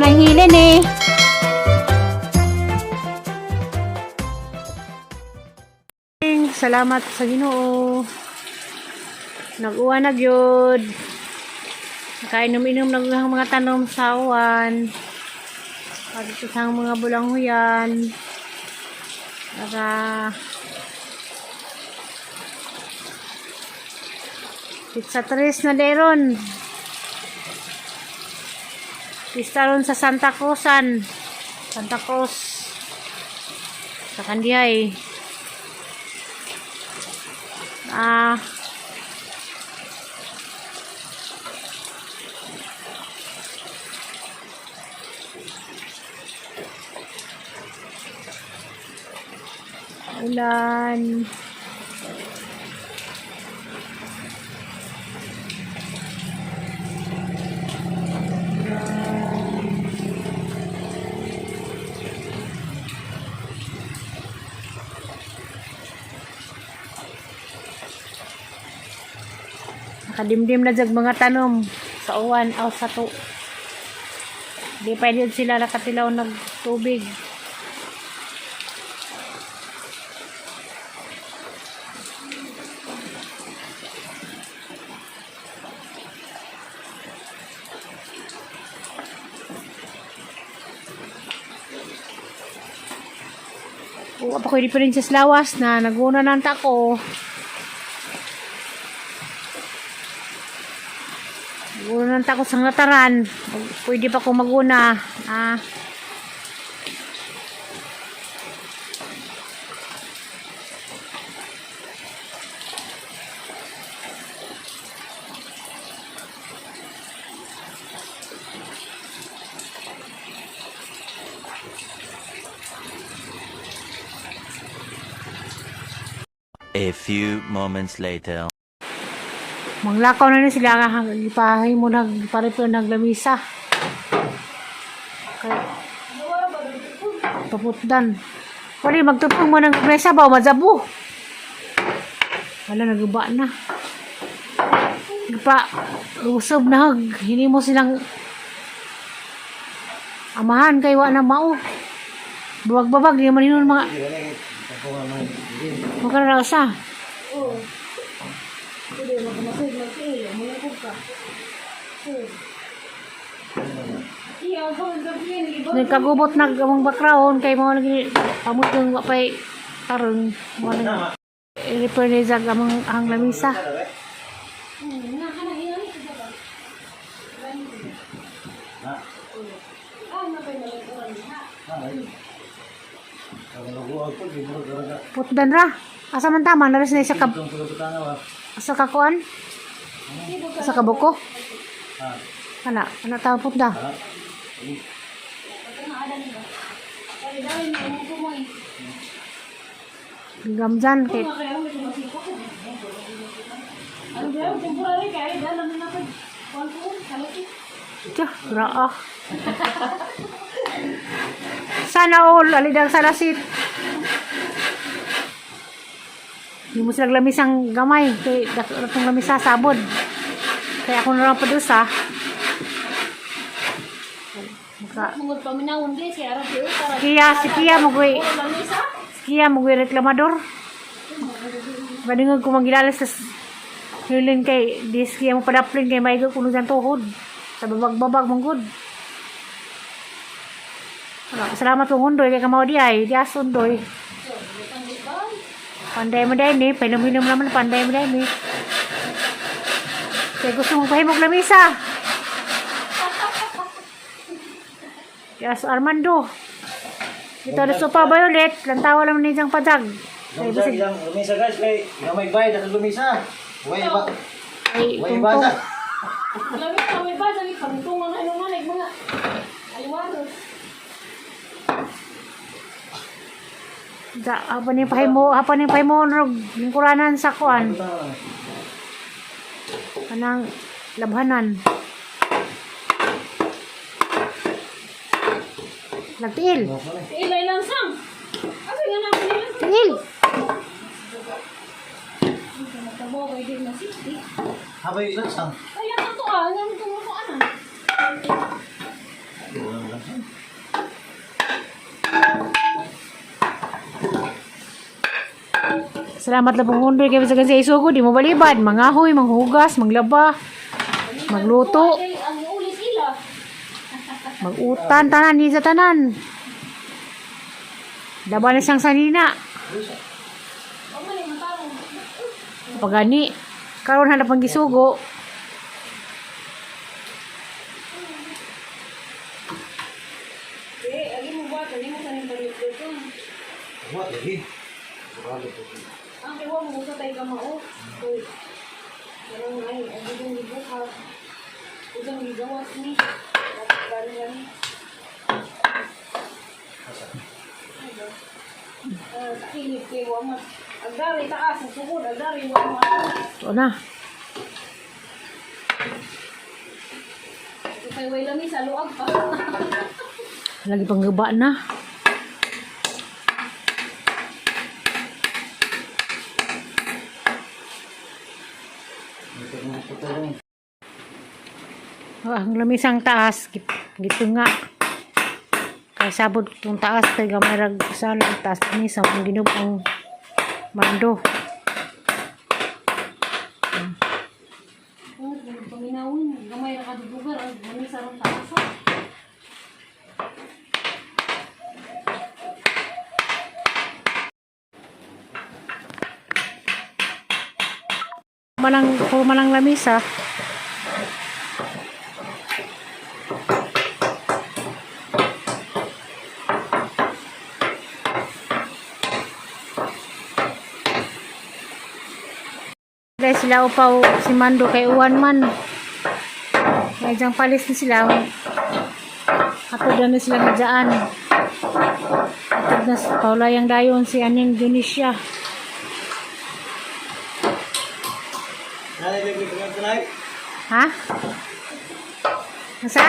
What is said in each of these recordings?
lang hilin eh. Salamat sa Ginoo. Nag-uwa na gyud. Nakainom-inom ng mga tanom sa uwan. Dito sa mga bulanghuyan. Para Pizza Tres na deron. Pista ron sa Santa Cruzan. Santa Cruz. Sa Kandihay. Ulan. Nakadimdim na jag mga tanom sa uwan o sa to. Di pa din sila nakatilaw ng tubig. O ako di pa rin sa lawas na naguna ng tako. Maguna ako sa ngataran. Pwede pa akong maguna. A few moments later. Manglakaw na sila ipahay mo nagparito naglamisa. Okay. Paputdan. Wali magtupong mo ng mesa ba mazabu. Wala naguba na. Pa usob na hindi mo silang amahan kay wa na mao. Buwag-babag di man hinon mga makarasa. Nagkagubot na gamang background kay mga lagi amot yung wapay tarong mga i-repair ni Zag amang ang lamisa. Putdan ra. Asa man tama na rin sa sa kakuan? Sa kabuko? Ana tawag putda. Gamjan kay raah. Sana all alidang salasit. Hindi mo silang lamisang gamay kay datong lamisa sabod. Kaya ako na lang padusa. Siya mogoy reklamador. Badingog ko magilalas sa hilin kay dis kiya mo padaplin kay maigo kuno jan tuhod. Sa babag-babag manggod. Salamat po hundoy kay kamaw di ay dias hundoy. Panday mo dahil eh. Painom-inom naman panday mo dahil eh. Kaya gusto mong pahimog lamisa. Kaya so Armando. Ito na sopa Violet. Lantawa lang nilang padag. Lumisa ilang lumisa guys. Kaya gamay bay na lumisa. Huwag ba? Ay, Huwag ba na? Gamay ba? Dali pangtungan ano man. Mga aliwaros. Apa ni pahimo rog lingkuranan sa kuan. Kanang labhanan. Nagtiil. Tiil ay langsang. Ano nga namin nila? Tiil. Natabo kay din na city. Habay langsang. Kaya ito naman itong ano. Salamat lang pong hundoy kayo sa gansi isugo. Di mo balibad. Mangahoy, manghugas, maglaba, magluto, Ay, ang uli sila. magutan, tanan, di sa tanan. Laban na siyang sanina. Huwag mo na yung matawag. Pagani, karon hanap ang gisugo. Eh, agi mo ba? Kali mo tanim balik dito. What, lagi? Ang kiwa mo sa tayo kamao. Uy. Parang ay, ang bigong libuhat. Udang ligawas ni. Gani-gani. Init kayo mo. Ang dari taas, ang sugod, ang dari mo. Ito na. Ito kayo way lami sa luag pa. Lagi pang gaba na. Ang lamisang taas, gitu nga. Kaya sabod itong taas, kaya gamay rag sa taas ni sa kung ginubang mando. Paminawin, gamay na kadudugan, ang mani sa rong taas. Malang lamisa. Dahil sila upaw si Mando kay uwan man. Kaya diyang palis na sila. Atod na sila na dyan. Atod na paulayang dayon si Aning Indonesia. Ha? Masa?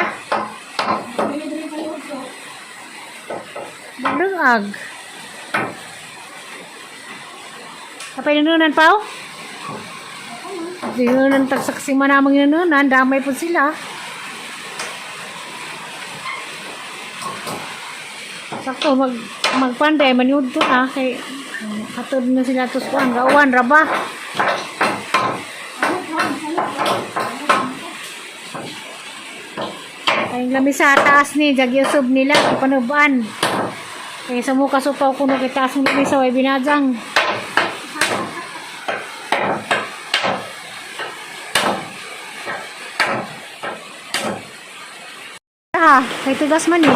Dagdag. Apa yung nunan pao? Nunan tagsaksi manamang yung nunan. Damay po sila. Sakto magpanday maniud to na kay atod na sila tos kuan gauwan ra ba? Ay lami sa taas ni jagyusub nila panuban. Kay sa muka supaw kuno kay taas ng lami sa way binajang. Kay tugas man eh.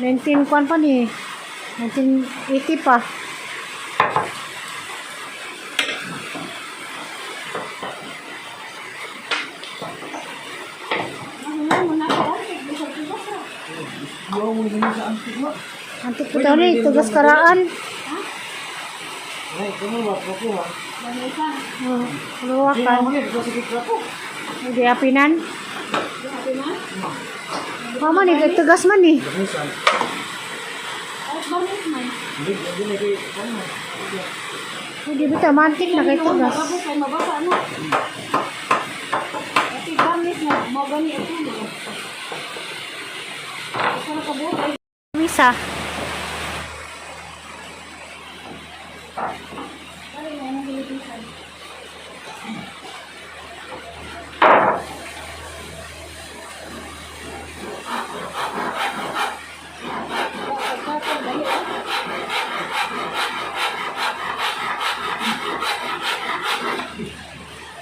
19 kuan pa ni. 1980 pa. Antik ko daw ni tugas karaan. Ay, kuno ba? Kuno ba? Luwa kan. Hindi apinan. Mama ni tugas man ni. Hindi bita mantik na kay tugas. Mabasa ano? Ati gamit na mo gani ito. Sana kabuhay. Misa.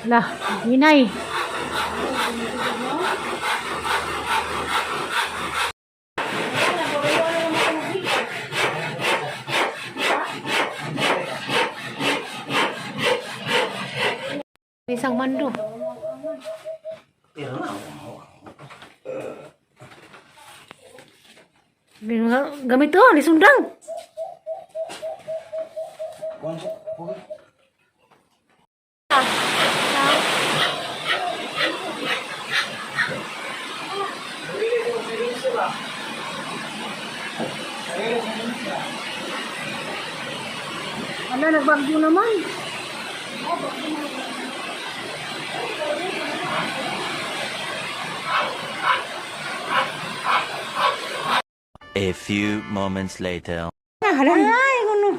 Lah, hinay. Isang mando. Gamit to, lisundang. Ano, nagbagyo naman. A few moments later. Halay, ano?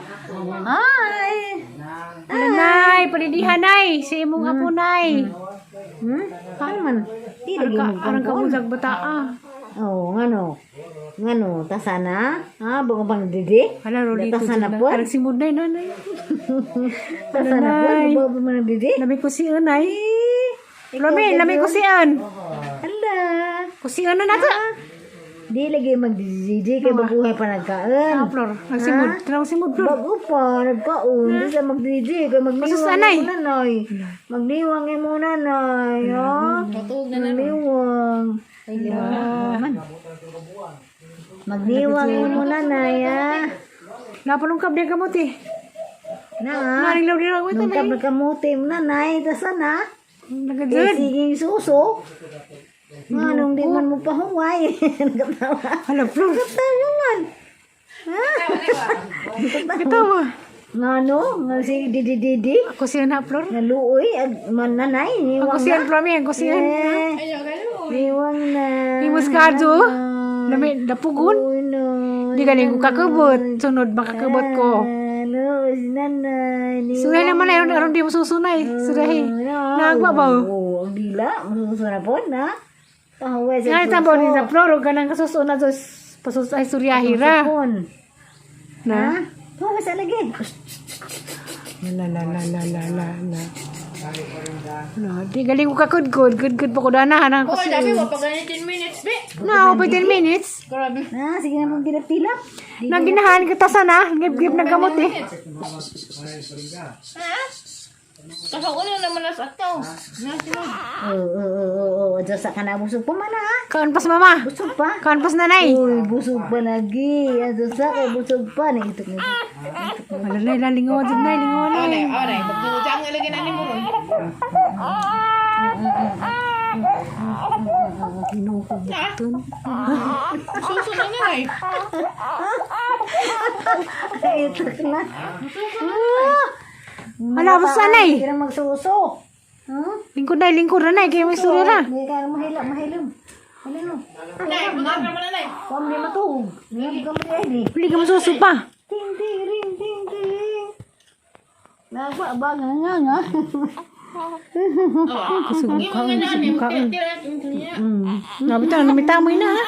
Ay. Nay, panidihan nay. Si imong apo nay. Ano man? Di lagi mo Arang ka bujag bataa. Oh, ngano, tasana? Ha, bago bang didi? Hala, rolito. Tasana po? Arang simod nay, nanay. Tasana po? Nanay. Bago bang didi? Lami ko si Unay. Lami ko si An. Hala. Kusian na nato. Di lagi magdidi kay baguhay pa nagkaan. Ah, Flor. Nagsimod. Nagsimod, Flor. Bago pa, nagkaon. Di sa magdidi kay Masus magniwang anay. mo nanay. Magniwang mo nanay. Ha? Magniwang. Magniwang mo nanay, ha? Napalong kabli ka mo, ti. Na, Maring law nila ko ito, nung nay. kabrakamuti mo nanay, tasana. Nagagad. Sige, suso. Anong di man mo pahuway. Nagkatawa. Hala, Flor. Nagkatawa man. Katawa. Ngano? Nga si Didi. Ako siya na, Flor. Naluoy. Mananay. Niwang Ako siya, na. Flor. Ako siya. Niwang na. Iwas ka, Jo. Lami, dapugon. Uy, no. Di galing ko kakabot. Sunod, makakabot ko. Ano, si nanay. Suray naman na, aron di mo susunay. Suray. Nagwa ba? Oo, ang dila. Masusunod po na. Tahuway sa Nga, tambo ni sa Flor. Huwag ka nang kasusunod. Pasusay suryahira. Sapon. Na? Tahuway sa lagi. La. Di galing ko kakudkod. Good pa ko dana. Hanang ko Oh, siya. dami mo pag 10 minutes, be. Na, pa 10 minutes. Grabe. Na, sige na mong tilap-tilap. Naginahan kita sana. Gib ng gamot eh. Ha? Kasi ako na naman nas ataw. Nasunod. Oo. Diyos sa ka na. Busog pa man ha. Kaon pas mama. Busog pa. Kaon pas nanay. Uy, busog pa lagi. Diyos sa ka, busog pa. Naitok na. Wala na, lingawan dyan na, lingawan na. Aray, pagtututa ang ilagay na ni mo ron. Kinukubutun. Susunod na eh. Naitok na. Ala, basta nanay. Hindi na magsuso. Lingkod na, nay. Kaya may surya na. Hindi ka mahilom. Mahilom. Nay, mga ka na nay. Kung di matulog. Hindi ka mahilom. Huli ka masuso pa. Ting, ting, ring, ting, ting. Nagba, nga. Hindi mo nga namin. Tira natin niya. Nabi ta, namitamoy na ha.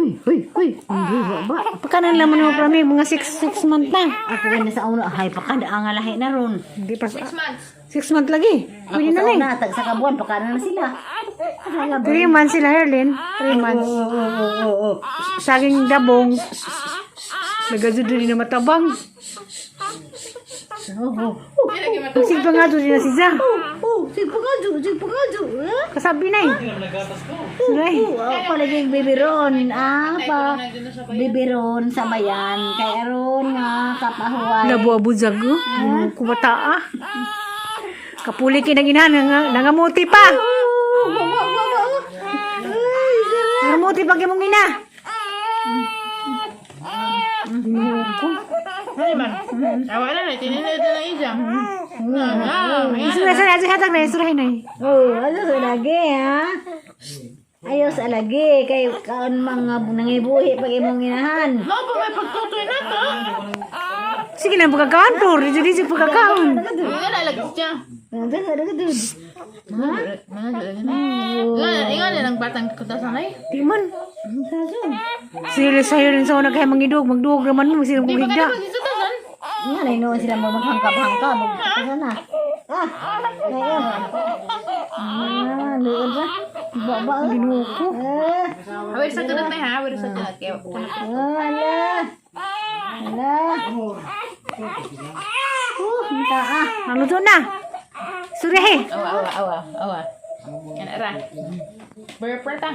Huy. Hindi ba? Pagkanan naman mo kami, mga 6 month na. Ako na sa una. Ay, pakanda ang lahi na ron. Hindi pa 6 months. 6 month lagi. Pwede na Ako na sa una, tag sa kabuan, pakanda na sila. 3 months sila, Herlin. 3 months. Oo. Saging dabong. Nagazod din na matabang. Sige pa nga doon din na si Za. Sige pagkado. Kasabi na eh. Suray. Palaging bibiron. Bibiron sa bayan. Kay aron nga kapahuway. Labo-abo zago. Kubata ah. Kapuli kinaginahan. Nangamuti pa. Nangamuti pa kaya mong ina. Ay man. Tawa na tinilit na isang. Suray hatag na. Suray na eh. Ano sa lagi ha? Ayos sa lagi. Kay kaon mga nangibuhi pag imong inahan. No, pa may pagtutoy na to. Sige na pagkakaon. Flor. Dito pagkakaon. Hindi na lalagis siya. Ingat na ng batang kutasanay. Timan. Sila sa'yo rin sa una kaya mangidog. Magduog naman mo. Sila Di ba magigda. ka magkikutasan? Nga na ino sila maghangkap-hangkap. Sana. Ngayon. Doon sa. Baba. Ginuko. Awir sa tunat na ha. Awir sa tunat. Hala. Minta Ano doon na? Suray. Awa. Yan ara. Berperta.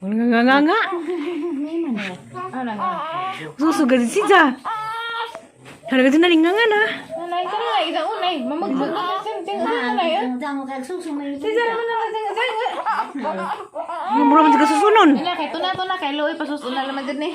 Nga. Ano nga? Susugad si Za. Talaga doon na lingangan ah. Nanay ka na. Isang unay. Mamagbag na kasi. Tingnan na yan. Ang kagsusumay. Tingnan naman na kasi. Yung mura mo susunon. Kay tuna. Kay Loy. Pasus. Una naman din eh.